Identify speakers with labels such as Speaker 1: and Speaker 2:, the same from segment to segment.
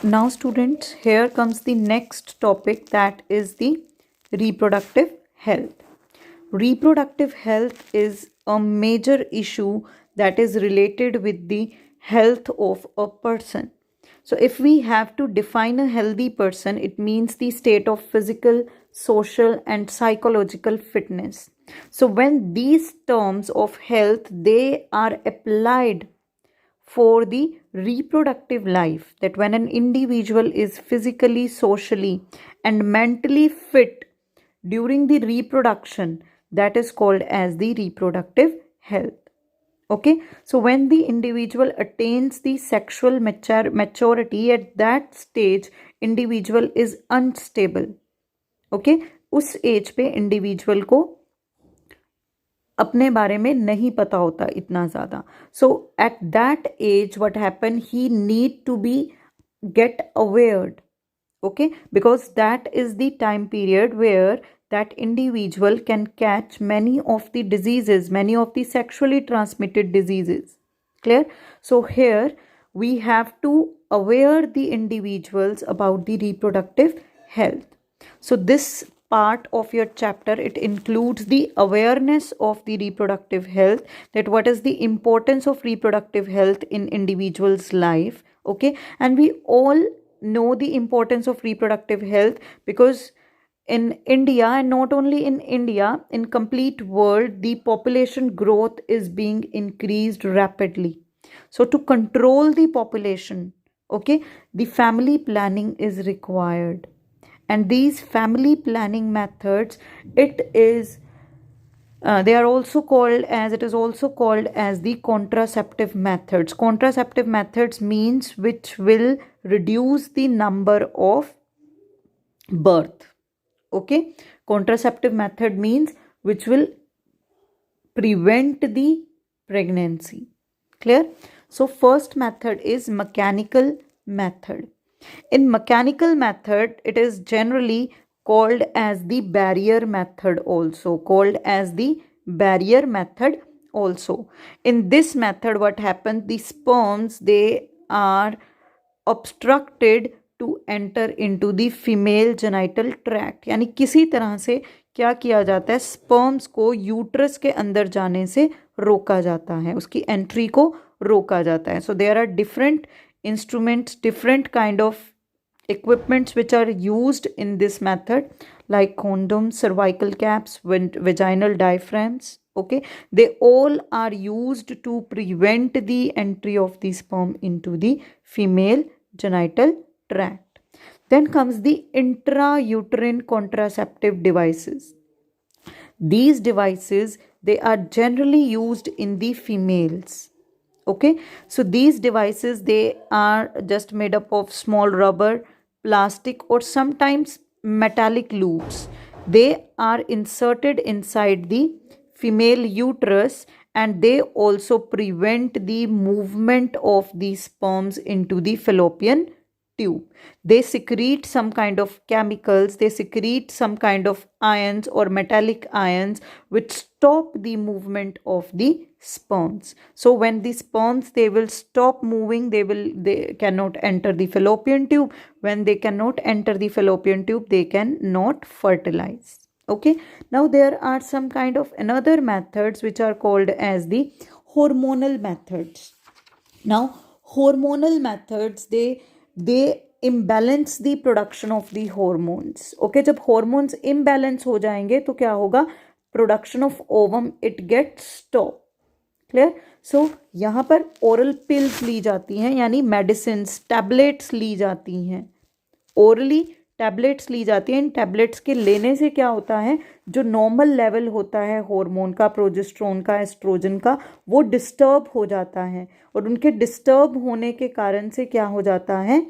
Speaker 1: Now, students, here comes the next topic, that is the reproductive health. Reproductive health is a major issue that is related with the health of a person. So, if we have to define a healthy person, it means the state of physical, social, and psychological fitness. So, when these terms of health they are applied for the reproductive life, that when an individual is physically, socially, and mentally fit during the reproduction, that is called as the reproductive health. Okay, so when the individual attains the sexual maturity, at that stage individual is unstable. Okay, उस age पे individual को अपने बारे में नहीं पता होता इतना ज़्यादा. So at that age what happen, he need to be get awared. Okay, because that is the time period where that individual can catch many of the diseases, many of the sexually transmitted diseases. Clear? So here we have to aware the individuals about the reproductive health. So this part of your chapter, it includes the awareness of the reproductive health, that what is the importance of reproductive health in individual's life. Okay, and we all know the importance of reproductive health, because in India, and not only in India, in complete world, the population growth is being increased rapidly. So to control the population, okay, the family planning is required. And these family planning methods, it is they are also called as, it is also called as the contraceptive methods. Contraceptive methods means which will reduce the number of birth. Okay, contraceptive method means which will prevent the pregnancy. Clear? So first method is mechanical method. In mechanical method, it is generally called as the barrier method also, called as the barrier method also. In this method, what happens, the sperms, they are obstructed to enter into the female genital tract. यानी किसी तरह से क्या किया जाता है, sperms को uterus के अंदर जाने से रोका जाता है, उसकी एंट्री को रोका जाता है. So there are different instruments, different kind of equipments which are used in this method, like condoms, cervical caps, vaginal diaphragms. Okay, they all are used to prevent the entry of the sperm into the female genital tract. Then comes the intrauterine contraceptive devices. These devices, they are generally used in the females. Okay, so these devices, they are just made up of small rubber, plastic, or sometimes metallic loops. They are inserted inside the female uterus, and they also prevent the movement of the sperms into the fallopian tube. They secrete some kind of chemicals, they secrete some kind of ions or metallic ions which stop the movement of the sperms. So when the sperms, they will stop moving, they cannot enter the fallopian tube. When they cannot enter the fallopian tube, they cannot fertilize. Okay, now there are some kind of another methods which are called as the hormonal methods. Now hormonal methods, they imbalance the production of the hormones. Okay, जब hormones imbalance हो जाएंगे तो क्या होगा, production of ovum, it gets stopped. Clear? So यहाँ पर oral pills ली जाती हैं, यानी medicines, tablets ली जाती हैं, orally टैबलेट्स ली जाती हैं. इन टैबलेट्स के लेने से क्या होता है, जो नॉर्मल लेवल होता है हार्मोन का, प्रोजेस्टेरोन का, एस्ट्रोजन का, वो डिस्टर्ब हो जाता है. और उनके डिस्टर्ब होने के कारण से क्या हो जाता है,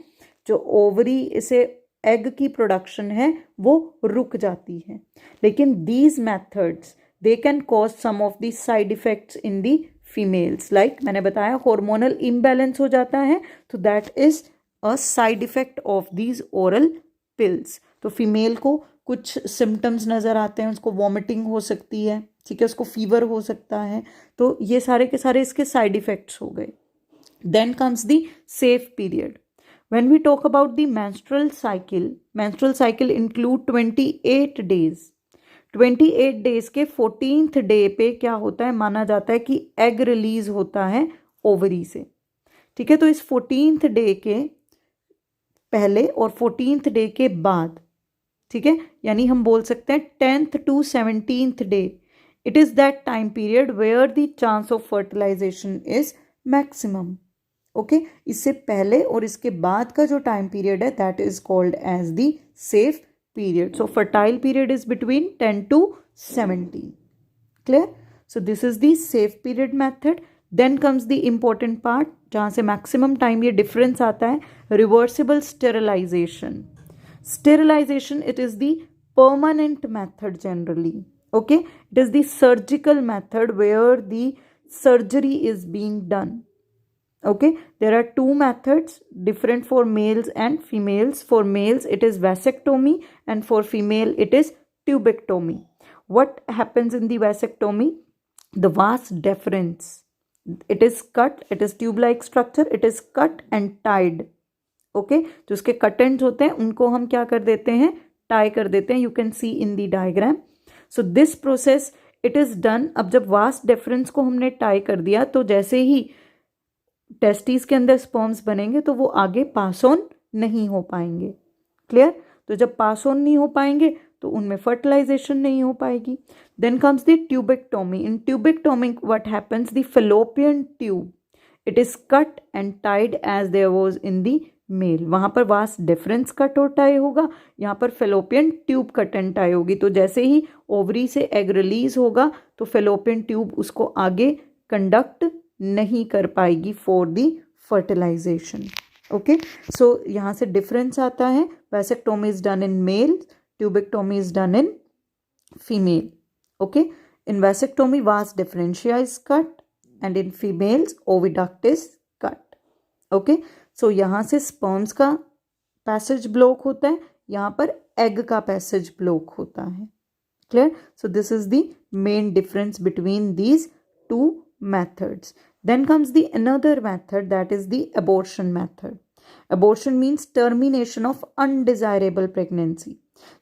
Speaker 1: जो ओवरी से एग की प्रोडक्शन है वो रुक जाती है. लेकिन these methods, they can cause some of the side effects in the females. Like मैंने बताया, हार्मोनल इम्बैलेंस हो जाता है, तो that is a side effect of these oral pills. तो फीमेल को कुछ सिम्टम्स नज़र आते हैं, उसको वॉमिटिंग हो सकती है, ठीक है, उसको फीवर हो सकता है. तो ये सारे के सारे इसके साइड इफ़ेक्ट्स हो गए. Then comes the safe period. When we talk about the menstrual cycle include 28 days. 28 days के 14th डे पे क्या होता है, माना जाता है कि एग रिलीज होता है ओवरी से। ठीक है, तो इस 14th डे के पहले और 14th डे के बाद, ठीक है, यानी हम बोल सकते हैं 10th to 17th day, it is that time period where the chance of fertilisation is maximum. Okay, इससे पहले और इसके बाद का जो टाइम पीरियड है that is called as the safe period. So fertile period is between 10 to 17. Clear? So this is the safe period method. Then comes the important part जहाँ से maximum time ये difference आता है, reversible sterilization. Sterilization, it is the permanent method generally. Okay, it is the surgical method where the surgery is being done. Okay, there are two methods different for males and females. For males it is vasectomy and for female it is tubectomy. What happens in the vasectomy? The vas deferens, it is cut, it is tube like structure, it is cut and tied. Okay, जो उसके cut ends होते हैं उनको हम क्या कर देते हैं, tie कर देते हैं. You can see in the diagram. So this process it is done. अब जब vas deferens को हमने tie कर दिया तो जैसे ही टेस्टिस के अंदर स्पर्म्स बनेंगे तो वो आगे पास ऑन नहीं हो पाएंगे. क्लियर? तो जब पास ऑन नहीं हो पाएंगे तो उनमें फर्टिलाइजेशन नहीं हो पाएगी. Then comes the tubectomy. In tubectomy what happens, the fallopian tube it is cut and tied as there was in the male. वहां पर वास डिफरेंस कट और टाई होगा, यहाँ पर fallopian tube cut and tie होगी. तो जैसे ही ovary से एग रिलीज होगा तो फेलोपियन ट्यूब उसको आगे कंडक्ट नहीं कर पाएगी for the fertilisation. Okay, so यहाँ से डिफरेंस आता है. Vasectomy is done in male, tubectomy is done in female. Okay, in vasectomy vas deferentia is cut and in females oviduct is cut. Okay, so यहाँ से sperms का passage block होता है, यहाँ पर एग का पैसेज ब्लॉक होता है. Clear? So this is the main difference between these two methods. Then comes the another method, that is the abortion method. Abortion means termination of undesirable pregnancy.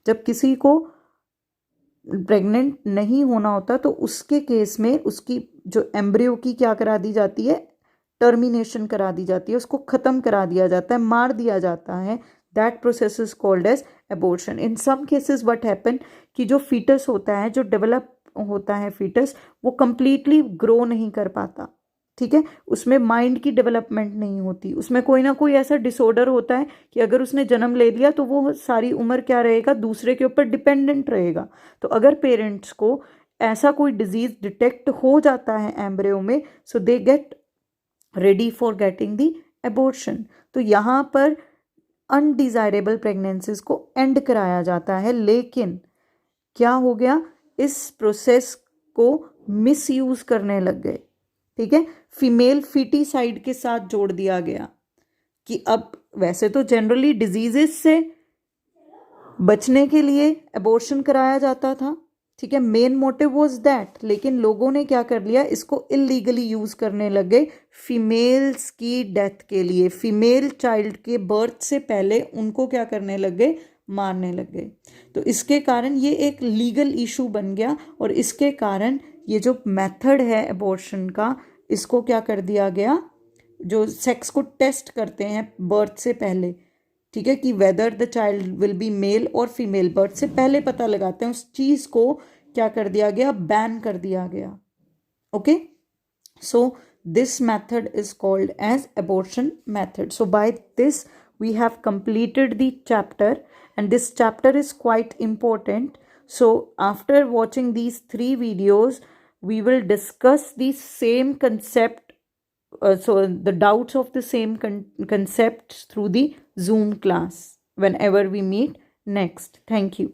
Speaker 1: जब किसी को प्रेग्नेंट नहीं होना होता तो उसके केस में उसकी जो एम्ब्रियो की क्या करा दी जाती है, टर्मिनेशन करा दी जाती है, उसको ख़त्म करा दिया जाता है, मार दिया जाता है. That process is called as abortion. In some cases what happen कि जो फीटस होता है, जो डेवलप होता है फीटस, वो कंप्लीटली ग्रो नहीं कर पाता. ठीक है, उसमें माइंड की डेवलपमेंट नहीं होती, उसमें कोई ना कोई ऐसा डिसऑर्डर होता है कि अगर उसने जन्म ले लिया तो वो सारी उम्र क्या रहेगा, दूसरे के ऊपर डिपेंडेंट रहेगा. तो अगर पेरेंट्स को ऐसा कोई डिजीज डिटेक्ट हो जाता है एम्ब्रियो में, so they get ready for getting the abortion. तो यहाँ पर अनडिजायरेबल प्रेगनेंसीज को एंड कराया जाता है. लेकिन क्या हो गया, इस प्रोसेस को मिसयूज करने लग गए. ठीक है, फीमेल फीटिसाइड के साथ जोड़ दिया गया कि अब वैसे तो जनरली डिजीजेस से बचने के लिए एबॉर्शन कराया जाता था. ठीक है, मेन मोटिव वाज दैट. लेकिन लोगों ने क्या कर लिया, इसको इलीगली यूज करने लग गए फीमेल्स की डेथ के लिए. फीमेल चाइल्ड के बर्थ से पहले उनको क्या करने लग गए, मारने लग गए. तो इसके कारण ये एक लीगल इशू बन गया और इसके कारण ये जो मेथड है एबॉर्शन का, इसको क्या कर दिया गया, जो सेक्स को टेस्ट करते हैं बर्थ से पहले, ठीक है, कि whether the child will be male और फीमेल, बर्थ से पहले पता लगाते हैं, उस चीज़ को क्या कर दिया गया, बैन कर दिया गया. Okay, so this method is called as abortion method. So by this we have completed the chapter, and this chapter is quite important. So after watching these 3 videos we will discuss the same concept, so the doubts of the same concepts through the Zoom class whenever we meet next. Thank you.